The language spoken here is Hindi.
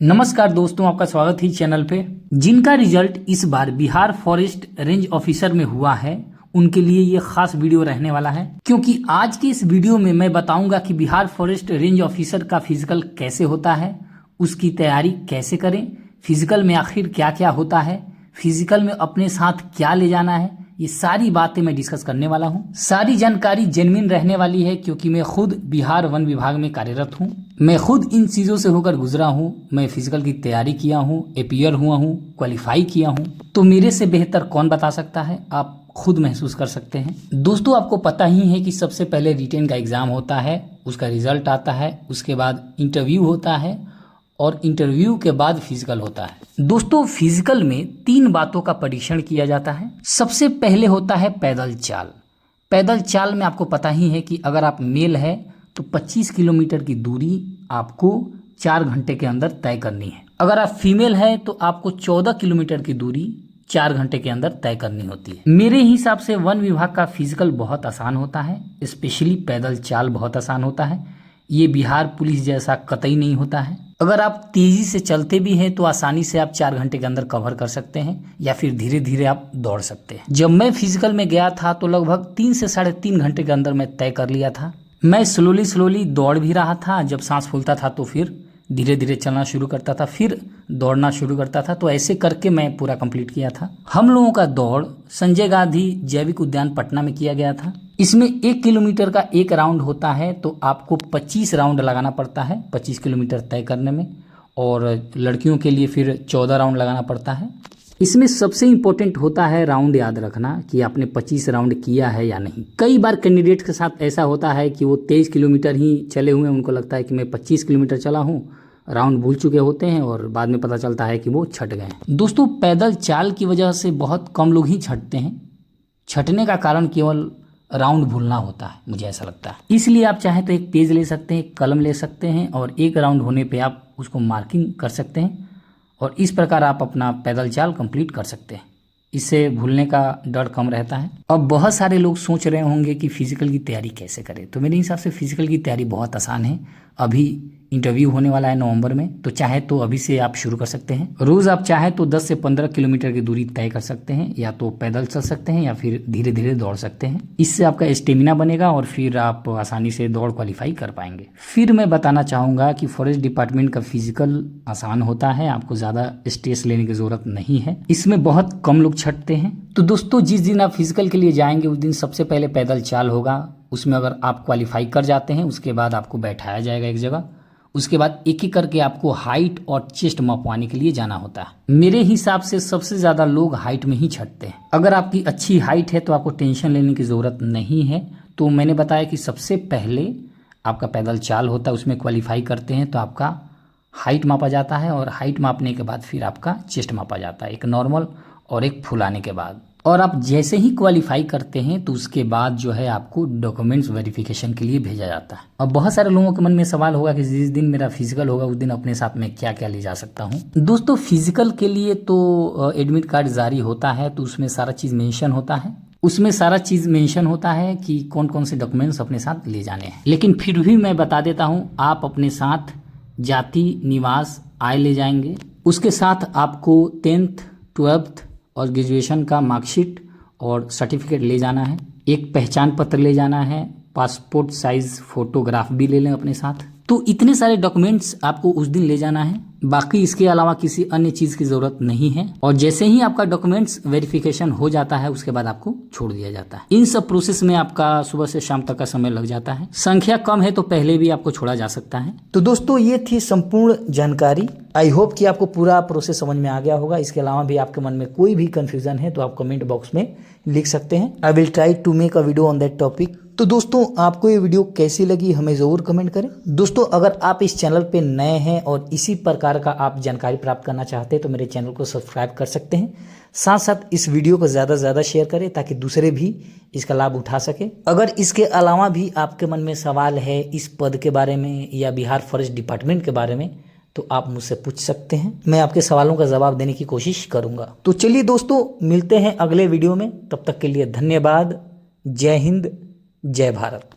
नमस्कार दोस्तों, आपका स्वागत है चैनल पे। जिनका रिजल्ट इस बार बिहार फॉरेस्ट रेंज ऑफिसर में हुआ है उनके लिए ये खास वीडियो रहने वाला है, क्योंकि आज की इस वीडियो में मैं बताऊंगा कि बिहार फॉरेस्ट रेंज ऑफिसर का फिजिकल कैसे होता है, उसकी तैयारी कैसे करें, फिजिकल में आखिर क्या क्या होता है, फिजिकल में अपने साथ क्या ले जाना है, ये सारी बातें मैं डिस्कस करने वाला हूँ। सारी जानकारी जेन्युइन रहने वाली है, क्योंकि मैं खुद बिहार वन विभाग में कार्यरत हूँ। मैं खुद इन चीज़ों से होकर गुजरा हूँ। मैं फिजिकल की तैयारी किया हूँ, अपीयर हुआ हूँ, क्वालिफाई किया हूँ, तो मेरे से बेहतर कौन बता सकता है, आप खुद महसूस कर सकते हैं। दोस्तों, आपको पता ही है कि सबसे पहले रिटेन का एग्ज़ाम होता है, उसका रिजल्ट आता है, उसके बाद इंटरव्यू होता है और इंटरव्यू के बाद फिजिकल होता है। दोस्तों, फिजिकल में 3 बातों का परीक्षण किया जाता है। सबसे पहले होता है पैदल चाल। पैदल चाल में आपको पता ही है कि अगर आप मेल है तो 25 किलोमीटर की दूरी आपको 4 घंटे के अंदर तय करनी है। अगर आप फीमेल है तो आपको 14 किलोमीटर की दूरी 4 घंटे के अंदर तय करनी होती है। मेरे हिसाब से वन विभाग का फिजिकल बहुत आसान होता है, स्पेशली पैदल चाल बहुत आसान होता है। ये बिहार पुलिस जैसा कतई नहीं होता है। अगर आप तेजी से चलते भी हैं तो आसानी से आप 4 घंटे के अंदर कवर कर सकते हैं, या फिर धीरे धीरे आप दौड़ सकते हैं। जब मैं फिजिकल में गया था तो लगभग 3 से 3.5 घंटे के अंदर मैं तय कर लिया था। मैं स्लोली दौड़ भी रहा था। जब सांस फूलता था तो फिर धीरे धीरे चलना शुरू करता था, फिर दौड़ना शुरू करता था। तो ऐसे करके मैं पूरा कंप्लीट किया था। हम लोगों का दौड़ संजय गांधी जैविक उद्यान पटना में किया गया था। इसमें 1 किलोमीटर का 1 राउंड होता है, तो आपको 25 राउंड लगाना पड़ता है 25 किलोमीटर तय करने में, और लड़कियों के लिए फिर 14 राउंड लगाना पड़ता है। इसमें सबसे इम्पोर्टेंट होता है राउंड याद रखना कि आपने 25 राउंड किया है या नहीं। कई बार कैंडिडेट के साथ ऐसा होता है कि वो 23 किलोमीटर ही चले हुए हैं, उनको लगता है कि मैं 25 किलोमीटर चला हूँ, राउंड भूल चुके होते हैं और बाद में पता चलता है कि वो छट गए हैं। दोस्तों, पैदल चाल की वजह से बहुत कम लोग ही छटते हैं। छटने का कारण केवल राउंड भूलना होता है, मुझे ऐसा लगता है। इसलिए आप चाहे तो एक पेज ले सकते हैं, एक कलम ले सकते हैं, और 1 राउंड होने पे आप उसको मार्किंग कर सकते हैं, और इस प्रकार आप अपना पैदल चाल कंप्लीट कर सकते हैं। इससे भूलने का डर कम रहता है। अब बहुत सारे लोग सोच रहे होंगे कि फिजिकल की तैयारी कैसे करें, तो मेरे हिसाब से फिजिकल की तैयारी बहुत आसान है। अभी इंटरव्यू होने वाला है नवंबर में, तो चाहे तो अभी से आप शुरू कर सकते हैं। रोज़ आप चाहे तो 10 से 15 किलोमीटर की दूरी तय कर सकते हैं, या तो पैदल चल सकते हैं या फिर धीरे धीरे दौड़ सकते हैं। इससे आपका स्टेमिना बनेगा और फिर आप आसानी से दौड़ क्वालिफाई कर पाएंगे। फिर मैं बताना चाहूँगा कि फॉरेस्ट डिपार्टमेंट का फिजिकल आसान होता है, आपको ज़्यादा स्ट्रेस लेने की ज़रूरत नहीं है। इसमें बहुत कम लोग छटते हैं। तो दोस्तों, जिस दिन आप फिजिकल के लिए जाएंगे उस दिन सबसे पहले पैदल चाल होगा। उसमें अगर आप क्वालिफाई कर जाते हैं उसके बाद आपको बैठाया जाएगा एक जगह। उसके बाद एक एक करके आपको हाइट और चेस्ट मापवाने के लिए जाना होता है। मेरे हिसाब से सबसे ज़्यादा लोग हाइट में ही छटते हैं। अगर आपकी अच्छी हाइट है तो आपको टेंशन लेने की ज़रूरत नहीं है। तो मैंने बताया कि सबसे पहले आपका पैदल चाल होता है, उसमें क्वालिफाई करते हैं तो आपका हाइट मापा जाता है, और हाइट मापने के बाद फिर आपका चेस्ट मापा जाता है, एक नॉर्मल और एक फुलाने के बाद। और आप जैसे ही क्वालिफाई करते हैं तो उसके बाद जो है आपको डॉक्यूमेंट्स वेरिफिकेशन के लिए भेजा जाता है। अब बहुत सारे लोगों के मन में सवाल होगा कि जिस दिन मेरा फिजिकल होगा उस दिन अपने साथ में क्या क्या ले जा सकता हूँ। दोस्तों, फिजिकल के लिए तो एडमिट कार्ड जारी होता है, तो उसमें सारा चीज़ मेंशन होता है। उसमें सारा चीज़ मेंशन होता है कि कौन कौन से डॉक्यूमेंट्स अपने साथ ले जाने हैं। लेकिन फिर भी मैं बता देता हूँ, आप अपने साथ जाति, निवास, आय ले जाएंगे। उसके साथ आपको 10th, 12th और ग्रेजुएशन का मार्कशीट और सर्टिफिकेट ले जाना है। एक पहचान पत्र ले जाना है, पासपोर्ट साइज फोटोग्राफ भी ले लें अपने साथ। तो इतने सारे डॉक्यूमेंट्स आपको उस दिन ले जाना है। बाकी इसके अलावा किसी अन्य चीज़ की ज़रूरत नहीं है। और जैसे ही आपका डॉक्यूमेंट्स वेरिफिकेशन हो जाता है उसके बाद आपको छोड़ दिया जाता है। इन सब प्रोसेस में आपका सुबह से शाम तक का समय लग जाता है। संख्या कम है तो पहले भी आपको छोड़ा जा सकता है। तो दोस्तों, ये थी संपूर्ण जानकारी। आई होप कि आपको पूरा प्रोसेस समझ में आ गया होगा। इसके अलावा भी आपके मन में कोई भी कंफ्यूजन है तो आप कमेंट बॉक्स में लिख सकते हैं। I will try to make a video on that topic. तो दोस्तों, आपको ये वीडियो कैसी लगी हमें ज़रूर कमेंट करें। दोस्तों, अगर आप इस चैनल पे नए हैं और इसी प्रकार का आप जानकारी प्राप्त करना चाहते हैं तो मेरे चैनल को सब्सक्राइब कर सकते हैं। साथ साथ इस वीडियो को ज़्यादा से ज़्यादा शेयर करें ताकि दूसरे भी इसका लाभ उठा सके। अगर इसके अलावा भी आपके मन में सवाल है इस पद के बारे में या बिहार फॉरेस्ट डिपार्टमेंट के बारे में तो आप मुझसे पूछ सकते हैं। मैं आपके सवालों का जवाब देने की कोशिश करूंगा। तो चलिए दोस्तों, मिलते हैं अगले वीडियो में। तब तक के लिए धन्यवाद। जय हिंद, जय भारत।